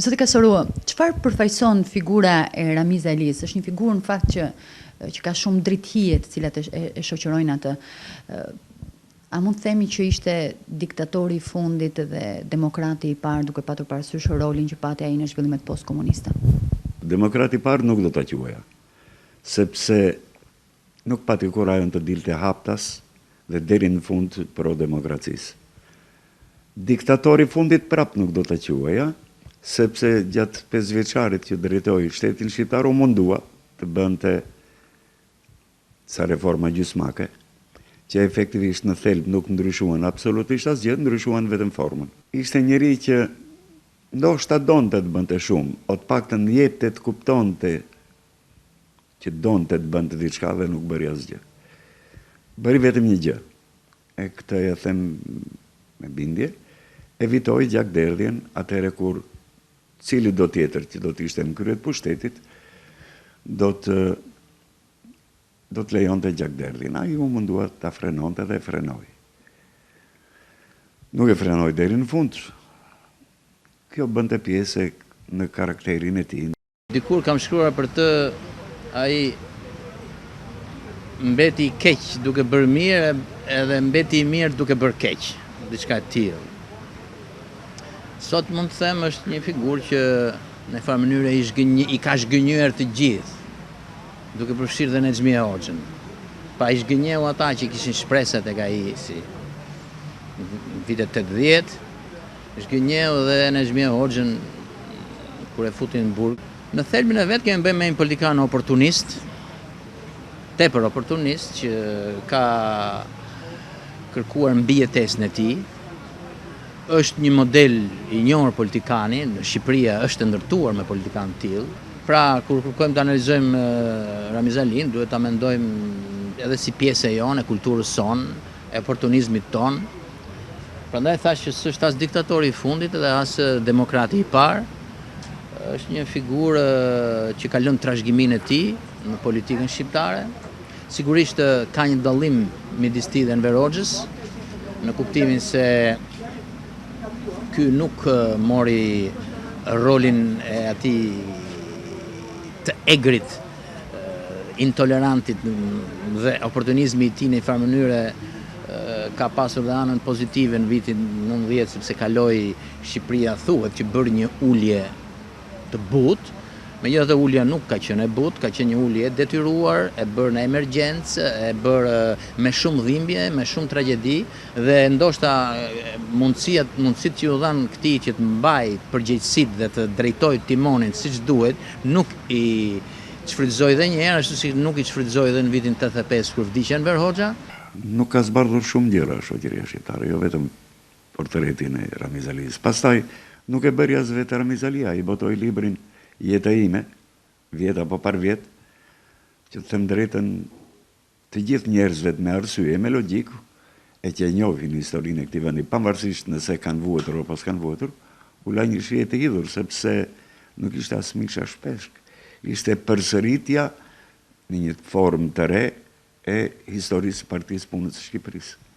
Zoti Kasoru, çfarë përfaqëson figura e Ramiz Alis? Është një figurë në fakt që ka shumë drithije të cilat e shoqërojnë atë. A mund të themi që ishte diktatori i fundit dhe demokrati i parë duke patur parasysh rolin që pati ai në zhvillimet postkomuniste? Demokrati i parë nuk do ta quaja, sepse nuk pati kurajën të dilte haptas dhe deri në fund pro demokracisë. Diktatori i fundit prap nuk do ta quaja, sepse gjatë 5 vjeçarit që drejtoi shtetin shqiptar u mundua të bënte ca reforma gjysmake, që efektivisht në thelb nuk ndryshuan absolutisht asgjë, ndryshuan vetëm formën. Ishte njëri që ndoshta donte të bënte shumë, o të paktën jepte të kuptonte që donte të bënte diçka dhe nuk bëri asgjë. Bëri vetëm një gjë. E këtë ja them me bindje, evitoi gjakderdhjen atëherë kur cili do tjetër që do të ishte në krye të pushtetit do të lejonte gjakderdhjen. Ai u mundua ta frenonte dhe e frenoi. Nuk e frenoi deri në fund. Kjo bënte pjesë në karakterin e tij. Dikur kam shkruar për të, ai mbeti i keq duke bërë mirë edhe mbeti i mirë duke bërë keq, diçka e tillë. Sot mund të them është një figurë që në një farë mënyrë i ka zhgënjyer të gjithë, duke përfshirë dhe Nexhmia Hoxhën. Pa i zhgënjeu ata që kishin shpresat tek ai si në vitet 80, zhgënjeu dhe Nexhmia Hoxhën kur e futin në burg. Në thelbin e vet kemi bëjmë me një politikan oportunist, tepër oportunist, që ka kërkuar mbijetesën e tij. Është një model i njohur politikani, në Shqipëria është ndërtuar me politikan të tillë. Pra, kur kërkojmë të analizojmë Ramiz Alin, duhet ta mendojmë edhe si pjesë e jonë, e kulturës sonë, e oportunizmit tonë. Prandaj thash që s'është as diktatori i fundit dhe as demokrati i parë. Është një figurë që ka lënë trashëgiminë e tij në politikën shqiptare. Sigurisht ka një dallim midis tij dhe Enver Hoxhës, në kuptimin se ky nuk mori rolin e atij të egrit, intolerantit dhe oportunizmi i tij në një farë mënyre ka pasur dhe anën pozitive në vitin 90, sepse kaloi Shqipëria thuhet që bërë një ulje të butë. Megjithatë ulja nuk ka qenë e butë, ka qenë një ulje e detyruar, e bërë në emergjencë, e bërë me shumë dhimbje, me shumë tragjedi dhe ndoshta mundësitë që u dhanë këtij që të mbajë përgjegjësitë dhe të drejtojë timonin siç duhet, nuk i çfrytëzoi edhe një herë, ashtu si nuk i çfrytëzoi edhe në vitin 85 kur vdiq Enver Hoxha. Nuk ka zbardhur shumë gjëra shoqëria shqiptare, jo vetëm portretin e Ramiz Alis. Pastaj nuk e bëri as vetë Ramiz Alia, i botoi librin Jeta ime, vjet apo par vjet, që të them drejtën të gjithë njerëzve me arsye, me logjik, e që e njohin historinë e këtij vendi, pavarësisht nëse kanë vuetur apo s'kan vuetur, u la një shije të hidhur, sepse nuk ishte as misha shpeshk. Ishte përsëritja në një formë të re e historisë Partisë Punës së Shqipërisë.